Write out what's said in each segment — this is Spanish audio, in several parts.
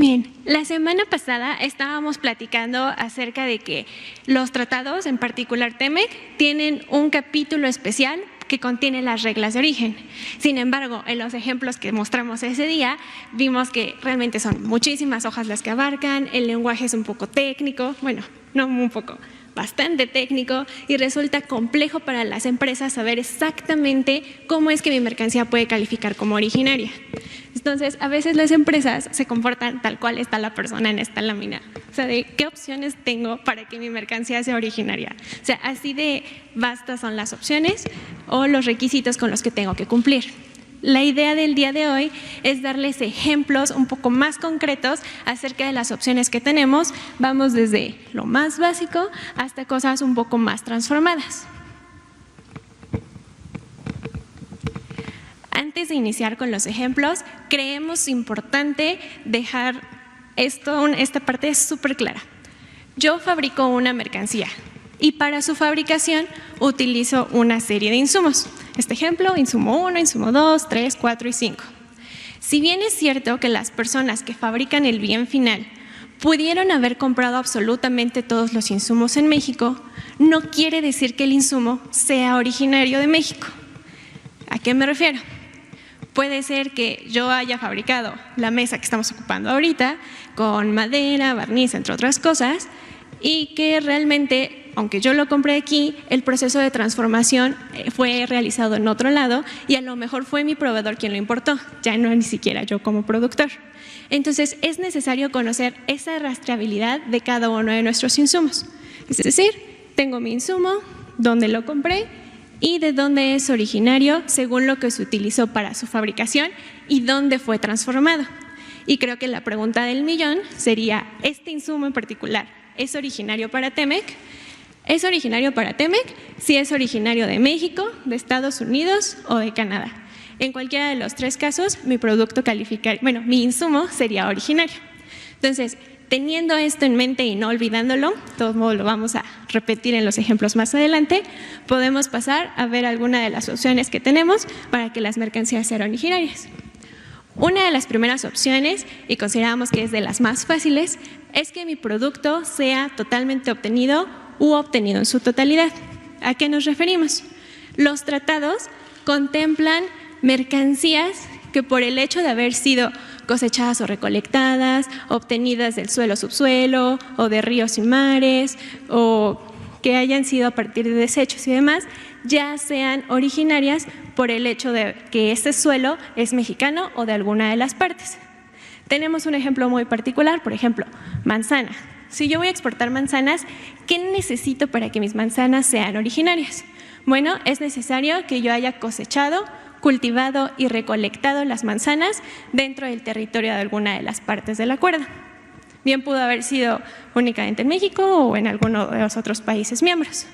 Bien, la semana pasada estábamos platicando acerca de que los tratados, en particular TEMEC, tienen un capítulo especial que contiene las reglas de origen. Sin embargo, en los ejemplos que mostramos ese día, vimos que realmente son muchísimas hojas las que abarcan, el lenguaje es un poco técnico, bueno, no un poco, bastante técnico, y resulta complejo para las empresas saber exactamente cómo es que mi mercancía puede calificar como originaria. Entonces, a veces las empresas se comportan tal cual está la persona en esta lámina. O sea, de qué opciones tengo para que mi mercancía sea originaria. O sea, así de vastas son las opciones o los requisitos con los que tengo que cumplir. La idea del día de hoy es darles ejemplos un poco más concretos acerca de las opciones que tenemos. Vamos desde lo más básico hasta cosas un poco más transformadas. Antes de iniciar con los ejemplos, creemos importante dejar esta parte súper clara. Yo fabrico una mercancía y para su fabricación utilizo una serie de insumos. Este ejemplo, insumo 1, insumo 2, 3, 4 y 5. Si bien es cierto que las personas que fabrican el bien final pudieron haber comprado absolutamente todos los insumos en México, no quiere decir que el insumo sea originario de México. ¿A qué me refiero? Puede ser que yo haya fabricado la mesa que estamos ocupando ahorita con madera, barniz, entre otras cosas, y que realmente, aunque yo lo compré aquí, el proceso de transformación fue realizado en otro lado y a lo mejor fue mi proveedor quien lo importó, ya no ni siquiera yo como productor. Entonces, es necesario conocer esa rastreabilidad de cada uno de nuestros insumos. Es decir, tengo mi insumo, dónde lo compré y de dónde es originario según lo que se utilizó para su fabricación y dónde fue transformado. Y creo que la pregunta del millón sería, ¿este insumo en particular es originario para TEMEC? ¿Es originario para TEMEC? Si es originario de México, de Estados Unidos o de Canadá. En cualquiera de los tres casos, mi mi insumo sería originario. Entonces, teniendo esto en mente y no olvidándolo, de todos modos lo vamos a repetir en los ejemplos más adelante, podemos pasar a ver alguna de las opciones que tenemos para que las mercancías sean originarias. Una de las primeras opciones, y consideramos que es de las más fáciles, es que mi producto sea totalmente obtenido u obtenido en su totalidad. ¿A qué nos referimos? Los tratados contemplan mercancías que por el hecho de haber sido cosechadas o recolectadas, obtenidas del suelo, subsuelo, o de ríos y mares, o que hayan sido a partir de desechos y demás, ya sean originarias por el hecho de que este suelo es mexicano o de alguna de las partes. Tenemos un ejemplo muy particular, por ejemplo, manzana. Si yo voy a exportar manzanas, ¿qué necesito para que mis manzanas sean originarias? Bueno, es necesario que yo haya cosechado, cultivado y recolectado las manzanas dentro del territorio de alguna de las partes del acuerdo. Bien pudo haber sido únicamente en México o en alguno de los otros países miembros.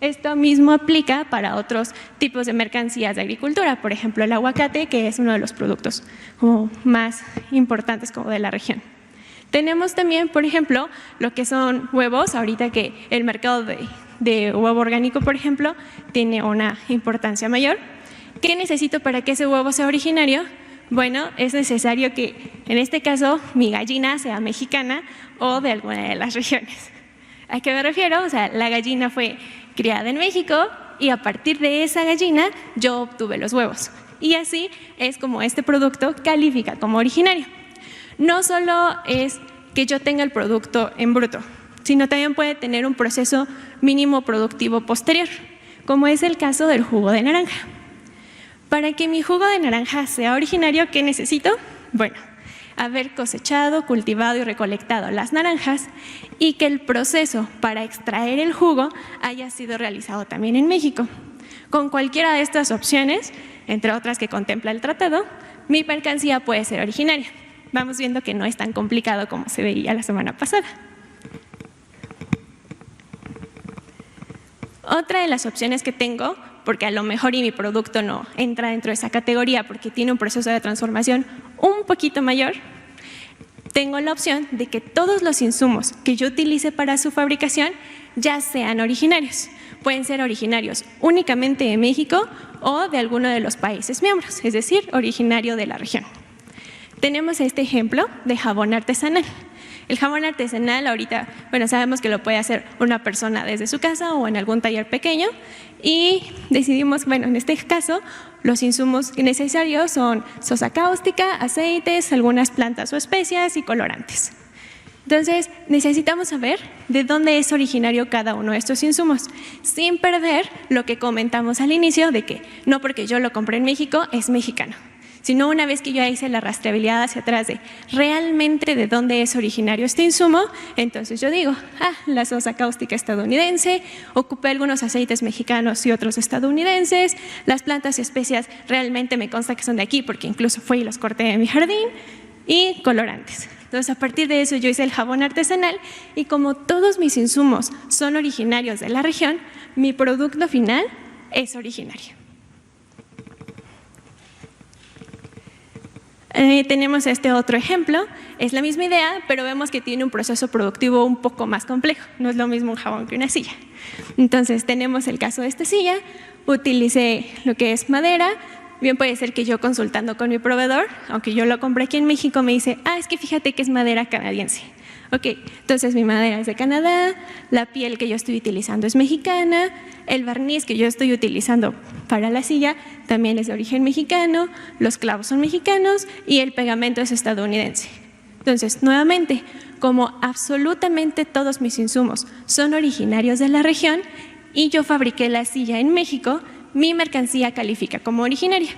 Esto mismo aplica para otros tipos de mercancías de agricultura, por ejemplo el aguacate, que es uno de los productos más importantes como de la región. Tenemos también, por ejemplo, lo que son huevos, ahorita que el mercado de huevo orgánico, por ejemplo, tiene una importancia mayor. ¿Qué necesito para que ese huevo sea originario? Bueno, es necesario que, en este caso, mi gallina sea mexicana o de alguna de las regiones. ¿A qué me refiero? O sea, la gallina fue criada en México y a partir de esa gallina yo obtuve los huevos. Y así es como este producto califica como originario. No solo es que yo tenga el producto en bruto, sino también puede tener un proceso mínimo productivo posterior, como es el caso del jugo de naranja. Para que mi jugo de naranja sea originario, ¿qué necesito? Bueno, haber cosechado, cultivado y recolectado las naranjas y que el proceso para extraer el jugo haya sido realizado también en México. Con cualquiera de estas opciones, entre otras que contempla el tratado, mi mercancía puede ser originaria. Vamos viendo que no es tan complicado como se veía la semana pasada. Otra de las opciones que tengo, porque a lo mejor y mi producto no entra dentro de esa categoría porque tiene un proceso de transformación un poquito mayor, tengo la opción de que todos los insumos que yo utilice para su fabricación ya sean originarios. Pueden ser originarios únicamente de México o de alguno de los países miembros, es decir, originario de la región. Tenemos este ejemplo de jabón artesanal. El jabón artesanal ahorita, bueno, sabemos que lo puede hacer una persona desde su casa o en algún taller pequeño y decidimos, bueno, en este caso, los insumos necesarios son sosa cáustica, aceites, algunas plantas o especias y colorantes. Entonces, necesitamos saber de dónde es originario cada uno de estos insumos, sin perder lo que comentamos al inicio de que no porque yo lo compré en México es mexicano, sino una vez que yo hice la rastreabilidad hacia atrás de realmente de dónde es originario este insumo, entonces yo digo, la sosa cáustica estadounidense, ocupé algunos aceites mexicanos y otros estadounidenses, las plantas y especias realmente me consta que son de aquí porque incluso fui y los corté en mi jardín, y colorantes. Entonces, a partir de eso yo hice el jabón artesanal y como todos mis insumos son originarios de la región, mi producto final es originario. Tenemos este otro ejemplo, es la misma idea, pero vemos que tiene un proceso productivo un poco más complejo, no es lo mismo un jabón que una silla. Entonces tenemos el caso de esta silla, utilicé lo que es madera, bien puede ser que yo consultando con mi proveedor, aunque yo lo compré aquí en México, me dice, es que fíjate que es madera canadiense. Ok, entonces mi madera es de Canadá, la piel que yo estoy utilizando es mexicana, el barniz que yo estoy utilizando para la silla también es de origen mexicano, los clavos son mexicanos y el pegamento es estadounidense. Entonces, nuevamente, como absolutamente todos mis insumos son originarios de la región y yo fabriqué la silla en México, mi mercancía califica como originaria.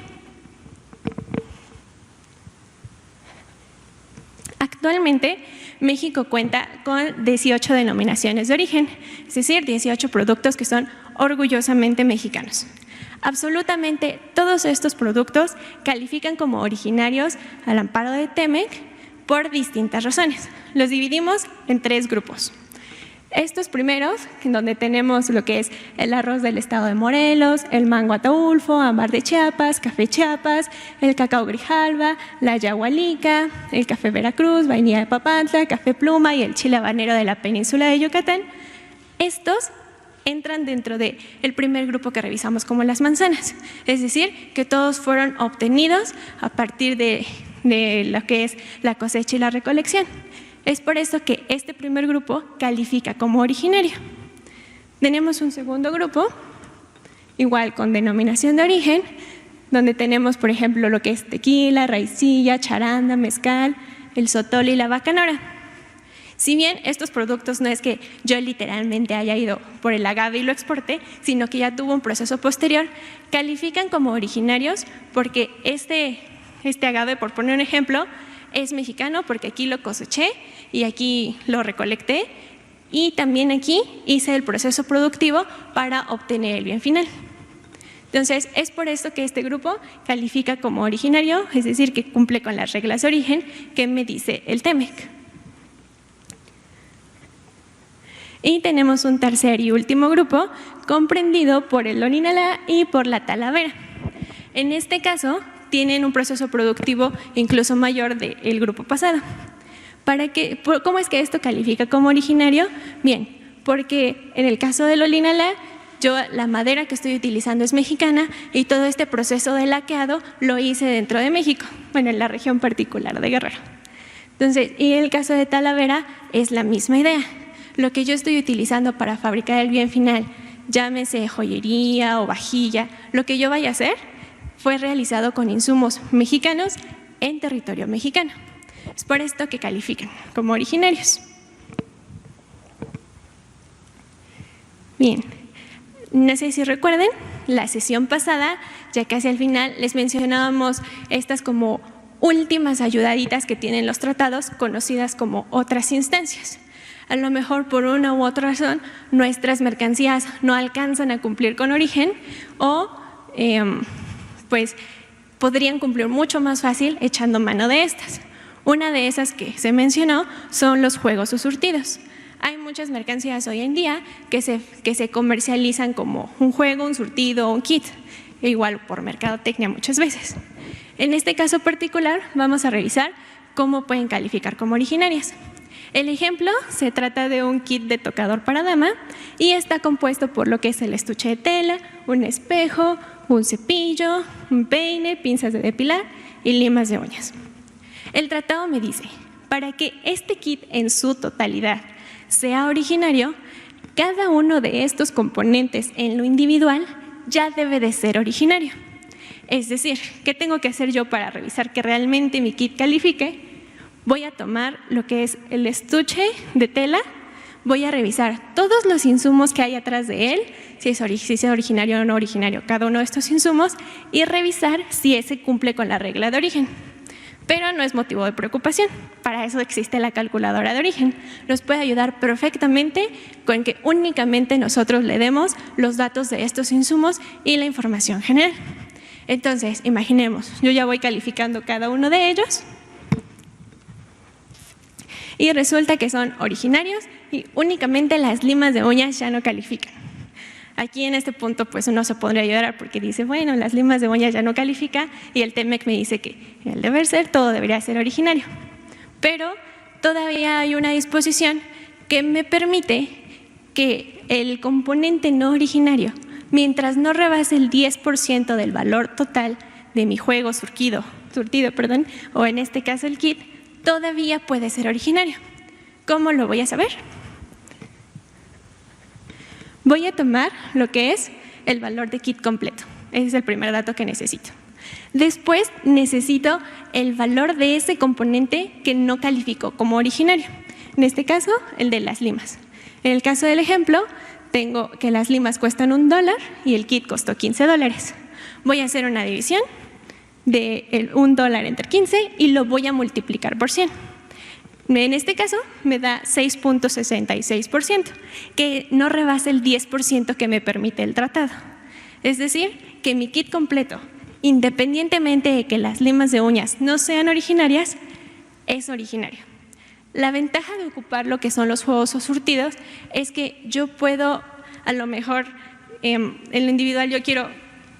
Actualmente, México cuenta con 18 denominaciones de origen, es decir, 18 productos que son orgullosamente mexicanos. Absolutamente todos estos productos califican como originarios al amparo de TEMEC por distintas razones. Los dividimos en 3 grupos. Estos primeros, en donde tenemos lo que es el arroz del estado de Morelos, el mango ataulfo, ámbar de Chiapas, café Chiapas, el cacao grijalva, la yagualica, el café Veracruz, vainilla de Papantla, café pluma y el chile habanero de la península de Yucatán. Estos entran dentro del primer grupo que revisamos como las manzanas, es decir, que todos fueron obtenidos a partir de lo que es la cosecha y la recolección. Es por eso que este primer grupo califica como originario. Tenemos un segundo grupo, igual con denominación de origen, donde tenemos, por ejemplo, lo que es tequila, raicilla, charanda, mezcal, el sotol y la bacanora. Si bien estos productos no es que yo literalmente haya ido por el agave y lo exporté, sino que ya tuvo un proceso posterior, califican como originarios porque este agave, por poner un ejemplo, es mexicano porque aquí lo coseché y aquí lo recolecté y también aquí hice el proceso productivo para obtener el bien final. Entonces, es por esto que este grupo califica como originario, es decir, que cumple con las reglas de origen que me dice el TEMEC. Y tenemos un tercer y último grupo comprendido por el Orinalá y por la Talavera. En este caso, tienen un proceso productivo incluso mayor del grupo pasado. ¿Cómo es que esto califica como originario? Bien, porque en el caso del Orinalá, la madera que estoy utilizando es mexicana y todo este proceso de laqueado lo hice dentro de México, bueno, en la región particular de Guerrero. Entonces, y en el caso de Talavera es la misma idea. Lo que yo estoy utilizando para fabricar el bien final, llámese joyería o vajilla, lo que yo vaya a hacer, fue realizado con insumos mexicanos en territorio mexicano. Es por esto que califican como originarios. Bien, no sé si recuerden, la sesión pasada, ya casi al final, les mencionábamos estas como últimas ayudaditas que tienen los tratados, conocidas como otras instancias. A lo mejor por una u otra razón, nuestras mercancías no alcanzan a cumplir con origen o pues podrían cumplir mucho más fácil echando mano de estas. Una de esas que se mencionó son los juegos o surtidos. Hay muchas mercancías hoy en día que se comercializan como un juego, un surtido o un kit, igual por mercadotecnia muchas veces. En este caso particular vamos a revisar cómo pueden calificar como originarias. El ejemplo se trata de un kit de tocador para dama y está compuesto por lo que es el estuche de tela, un espejo, un cepillo, un peine, pinzas de depilar y limas de uñas. El tratado me dice, para que este kit en su totalidad sea originario, cada uno de estos componentes en lo individual ya debe de ser originario. Es decir, ¿qué tengo que hacer yo para revisar que realmente mi kit califique? Voy a tomar lo que es el estuche de tela, voy a revisar todos los insumos que hay atrás de él, si es originario o no originario cada uno de estos insumos, y revisar si ese cumple con la regla de origen. Pero no es motivo de preocupación, para eso existe la calculadora de origen. Nos puede ayudar perfectamente con que únicamente nosotros le demos los datos de estos insumos y la información general. Entonces, imaginemos, yo ya voy calificando cada uno de ellos y resulta que son originarios y únicamente las limas de uñas ya no califican. Aquí en este punto pues uno se podría ayudar porque dice, bueno, las limas de uñas ya no califica y el TEMEC me dice que el deber ser, todo debería ser originario. Pero todavía hay una disposición que me permite que el componente no originario, mientras no rebase el 10% del valor total de mi juego surtido, o en este caso el kit, todavía puede ser originario. ¿Cómo lo voy a saber? Voy a tomar lo que es el valor de kit completo. Ese es el primer dato que necesito. Después necesito el valor de ese componente que no calificó como originario. En este caso, el de las limas. En el caso del ejemplo, tengo que las limas cuestan $1 y el kit costó $15. Voy a hacer una división de el $1 entre 15 y lo voy a multiplicar por 100. En este caso me da 6.66%, que no rebasa el 10% que me permite el tratado. Es decir, que mi kit completo, independientemente de que las limas de uñas no sean originarias, es originario. La ventaja de ocupar lo que son los juegos o surtidos es que yo puedo, a lo mejor en lo individual yo quiero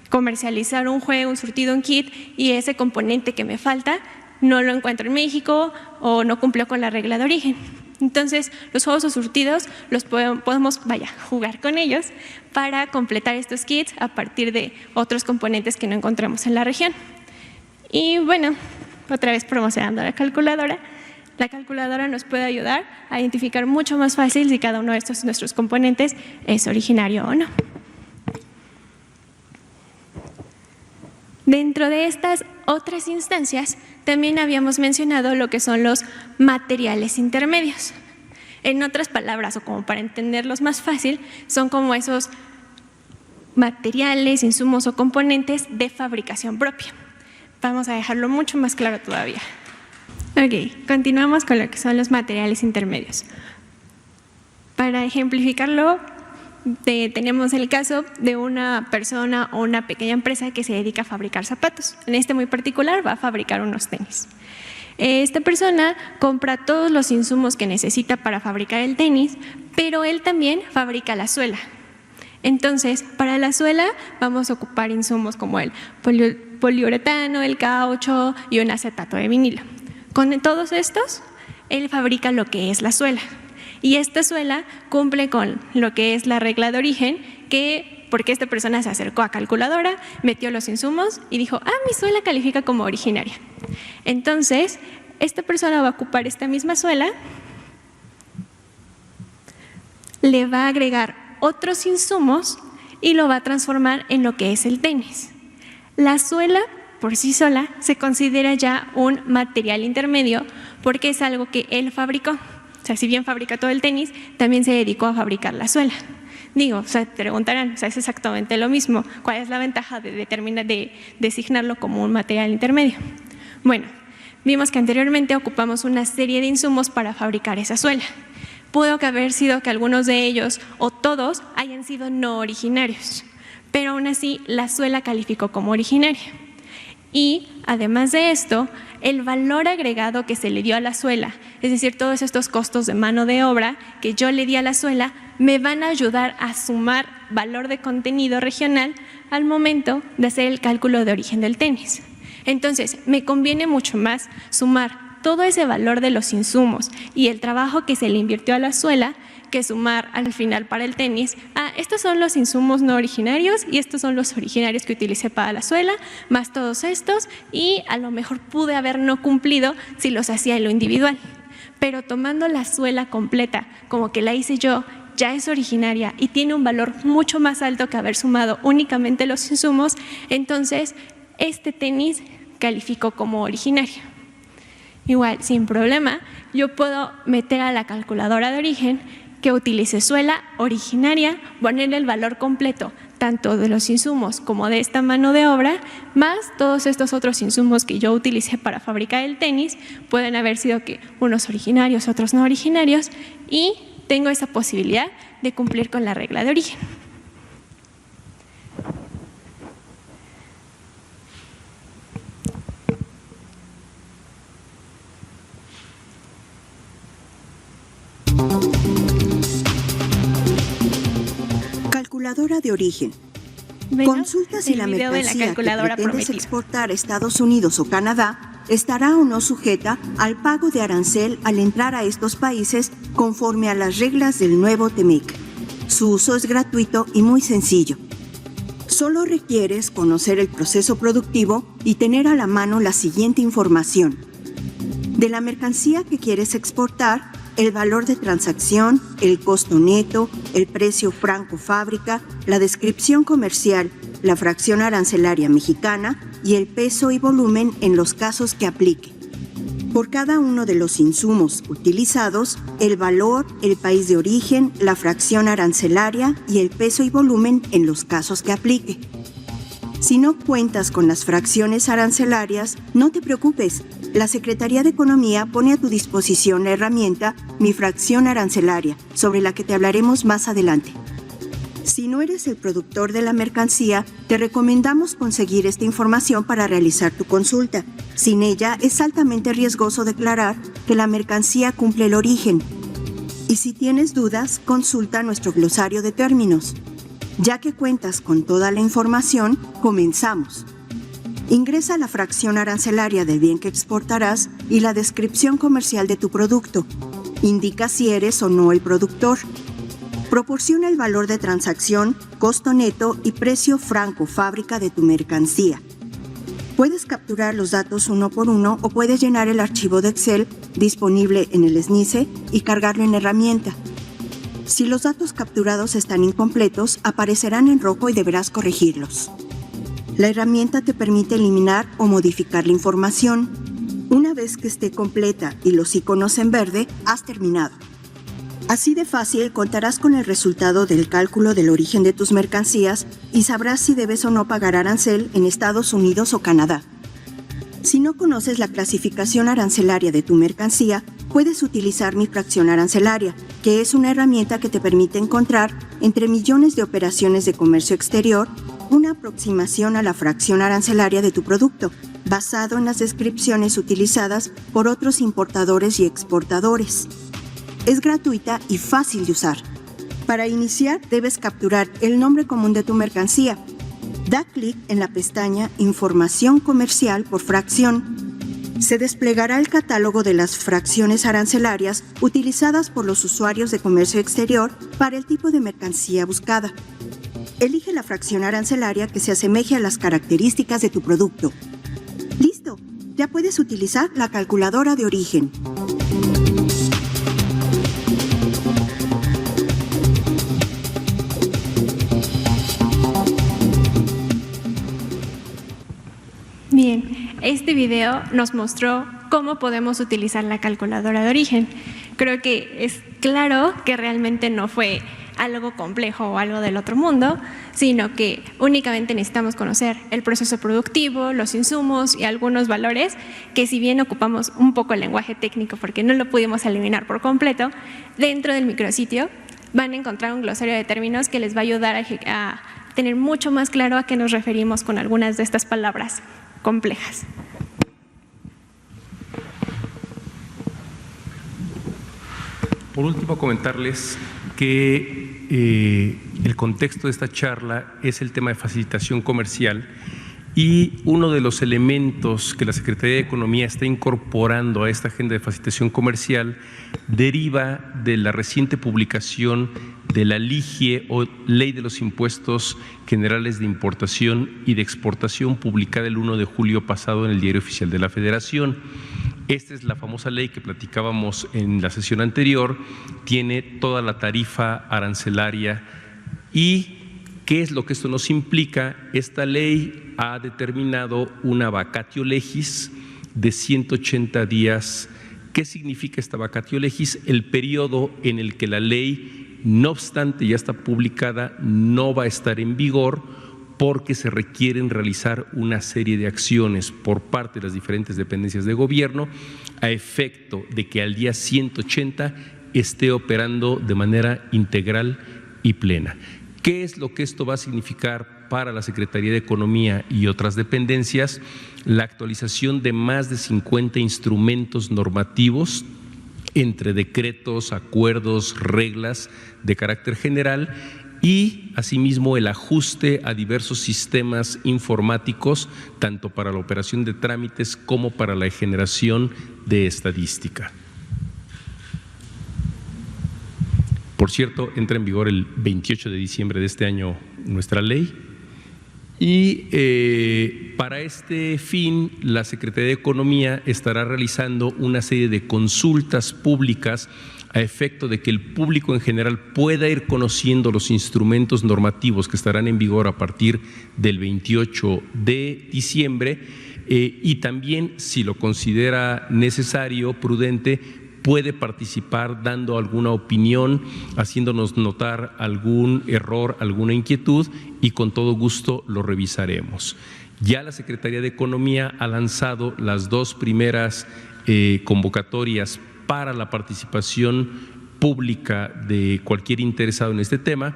comercializar un juego, un surtido, un kit y ese componente que me falta no lo encuentro en México o no cumplió con la regla de origen. Entonces, los juegos o surtidos los podemos jugar con ellos para completar estos kits a partir de otros componentes que no encontramos en la región. Y bueno, otra vez promocionando la calculadora nos puede ayudar a identificar mucho más fácil si cada uno de estos nuestros componentes es originario o no. Dentro de estas otras instancias, también habíamos mencionado lo que son los materiales intermedios. En otras palabras, o como para entenderlos más fácil, son como esos materiales, insumos o componentes de fabricación propia. Vamos a dejarlo mucho más claro todavía. Ok, continuamos con lo que son los materiales intermedios. Para ejemplificarlo, tenemos el caso de una persona o una pequeña empresa que se dedica a fabricar zapatos. En este muy particular va a fabricar unos tenis. Esta persona compra todos los insumos que necesita para fabricar el tenis, pero él también fabrica la suela. Entonces, para la suela vamos a ocupar insumos como el poliuretano, el caucho y un acetato de vinilo. Con todos estos, él fabrica lo que es la suela. Y esta suela cumple con lo que es la regla de origen, porque esta persona se acercó a calculadora, metió los insumos y dijo, mi suela califica como originaria. Entonces, esta persona va a ocupar esta misma suela, le va a agregar otros insumos y lo va a transformar en lo que es el tenis. La suela por sí sola se considera ya un material intermedio porque es algo que él fabricó. O sea, si bien fabrica todo el tenis, también se dedicó a fabricar la suela. Te preguntarán, es exactamente lo mismo. ¿Cuál es la ventaja de designarlo como un material intermedio? Bueno, vimos que anteriormente ocupamos una serie de insumos para fabricar esa suela. Pudo haber sido que algunos de ellos o todos hayan sido no originarios, pero aún así la suela calificó como originaria. Y además de esto, el valor agregado que se le dio a la suela, es decir, todos estos costos de mano de obra que yo le di a la suela, me van a ayudar a sumar valor de contenido regional al momento de hacer el cálculo de origen del tenis. Entonces, me conviene mucho más sumar todo ese valor de los insumos y el trabajo que se le invirtió a la suela que sumar al final para el tenis, estos son los insumos no originarios y estos son los originarios que utilicé para la suela, más todos estos, y a lo mejor pude haber no cumplido si los hacía en lo individual. Pero tomando la suela completa, como que la hice yo, ya es originaria y tiene un valor mucho más alto que haber sumado únicamente los insumos, entonces este tenis calificó como originario. Igual, sin problema, yo puedo meter a la calculadora de origen que utilice suela originaria, poner el valor completo, tanto de los insumos como de esta mano de obra, más todos estos otros insumos que yo utilicé para fabricar el tenis, pueden haber sido que unos originarios, otros no originarios, y tengo esa posibilidad de cumplir con la regla de origen. Calculadora de origen. Consulta si la mercancía que pretendes exportar a Estados Unidos o Canadá estará o no sujeta al pago de arancel al entrar a estos países conforme a las reglas del nuevo TEMEC. Su uso es gratuito y muy sencillo. Solo requieres conocer el proceso productivo y tener a la mano la siguiente información. De la mercancía que quieres exportar, el valor de transacción, el costo neto, el precio franco fábrica, la descripción comercial, la fracción arancelaria mexicana y el peso y volumen en los casos que aplique. Por cada uno de los insumos utilizados, el valor, el país de origen, la fracción arancelaria y el peso y volumen en los casos que aplique. Si no cuentas con las fracciones arancelarias, no te preocupes. La Secretaría de Economía pone a tu disposición la herramienta Mi Fracción Arancelaria, sobre la que te hablaremos más adelante. Si no eres el productor de la mercancía, te recomendamos conseguir esta información para realizar tu consulta. Sin ella, es altamente riesgoso declarar que la mercancía cumple el origen. Y si tienes dudas, consulta nuestro glosario de términos. Ya que cuentas con toda la información, comenzamos. Ingresa la fracción arancelaria del bien que exportarás y la descripción comercial de tu producto. Indica si eres o no el productor. Proporciona el valor de transacción, costo neto y precio franco fábrica de tu mercancía. Puedes capturar los datos uno por uno o puedes llenar el archivo de Excel disponible en el SNICE y cargarlo en herramienta. Si los datos capturados están incompletos, aparecerán en rojo y deberás corregirlos. La herramienta te permite eliminar o modificar la información. Una vez que esté completa y los iconos en verde, has terminado. Así de fácil contarás con el resultado del cálculo del origen de tus mercancías y sabrás si debes o no pagar arancel en Estados Unidos o Canadá. Si no conoces la clasificación arancelaria de tu mercancía, puedes utilizar Mi Fracción Arancelaria, que es una herramienta que te permite encontrar, entre millones de operaciones de comercio exterior, una aproximación a la fracción arancelaria de tu producto, basado en las descripciones utilizadas por otros importadores y exportadores. Es gratuita y fácil de usar. Para iniciar, debes capturar el nombre común de tu mercancía. Da clic en la pestaña Información comercial por fracción. Se desplegará el catálogo de las fracciones arancelarias utilizadas por los usuarios de comercio exterior para el tipo de mercancía buscada. Elige la fracción arancelaria que se asemeje a las características de tu producto. ¡Listo! Ya puedes utilizar la calculadora de origen. Bien, este video nos mostró cómo podemos utilizar la calculadora de origen. Creo que es claro que realmente no fue algo complejo o algo del otro mundo, sino que únicamente necesitamos conocer el proceso productivo, los insumos y algunos valores que, si bien ocupamos un poco el lenguaje técnico porque no lo pudimos eliminar por completo, dentro del micrositio van a encontrar un glosario de términos que les va a ayudar a tener mucho más claro a qué nos referimos con algunas de estas palabras complejas. Por último, comentarles que el contexto de esta charla es el tema de facilitación comercial Y uno de los elementos que la Secretaría de Economía está incorporando a esta agenda de facilitación comercial deriva de la reciente publicación de la LIGIE, o Ley de los Impuestos Generales de Importación y de Exportación, publicada el 1 de julio pasado en el Diario Oficial de la Federación. Esta es la famosa ley que platicábamos en la sesión anterior, tiene toda la tarifa arancelaria. ¿Y qué es lo que esto nos implica? Esta ley ha determinado una vacatio legis de 180 días. ¿Qué significa esta vacatio legis? El periodo en el que la ley, no obstante ya está publicada, no va a estar en vigor, porque se requieren realizar una serie de acciones por parte de las diferentes dependencias de gobierno a efecto de que al día 180 esté operando de manera integral y plena. ¿Qué es lo que esto va a significar para la Secretaría de Economía y otras dependencias? La actualización de más de 50 instrumentos normativos entre decretos, acuerdos, reglas de carácter general, y asimismo el ajuste a diversos sistemas informáticos, tanto para la operación de trámites como para la generación de estadística. Por cierto, entra en vigor el 28 de diciembre de este año nuestra ley, y para este fin la Secretaría de Economía estará realizando una serie de consultas públicas a efecto de que el público en general pueda ir conociendo los instrumentos normativos que estarán en vigor a partir del 28 de diciembre y también, si lo considera necesario, prudente, puede participar dando alguna opinión, haciéndonos notar algún error, alguna inquietud, y con todo gusto lo revisaremos. Ya la Secretaría de Economía ha lanzado las dos primeras convocatorias para la participación pública de cualquier interesado en este tema.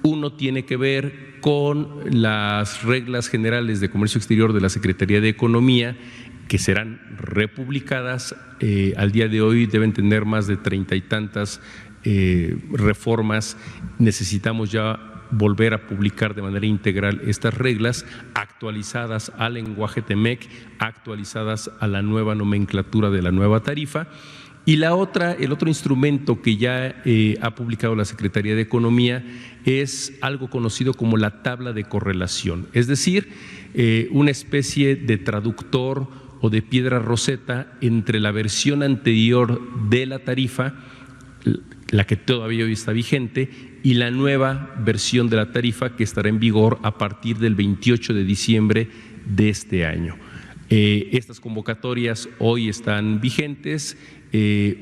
Uno tiene que ver con las reglas generales de comercio exterior de la Secretaría de Economía, que serán republicadas. Al día de hoy deben tener más de 30 y tantas reformas. Necesitamos ya volver a publicar de manera integral estas reglas, actualizadas al lenguaje TEMEC, actualizadas a la nueva nomenclatura de la nueva tarifa. Y el otro instrumento que ya ha publicado la Secretaría de Economía es algo conocido como la tabla de correlación, es decir, una especie de traductor o de piedra roseta entre la versión anterior de la tarifa, la que todavía hoy está vigente, y la nueva versión de la tarifa que estará en vigor a partir del 28 de diciembre de este año. Estas convocatorias hoy están vigentes.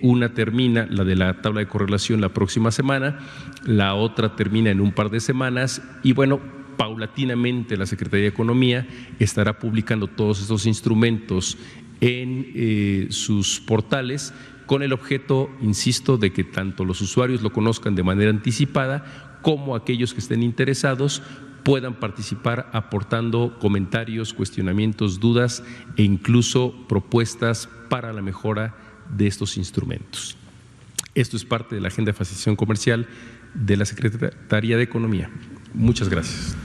Una termina, la de la tabla de correlación, la próxima semana, la otra termina en un par de semanas, y bueno, paulatinamente la Secretaría de Economía estará publicando todos estos instrumentos en sus portales, con el objeto, insisto, de que tanto los usuarios lo conozcan de manera anticipada como aquellos que estén interesados puedan participar aportando comentarios, cuestionamientos, dudas e incluso propuestas para la mejora de estos instrumentos. Esto es parte de la agenda de facilitación comercial de la Secretaría de Economía. Muchas gracias.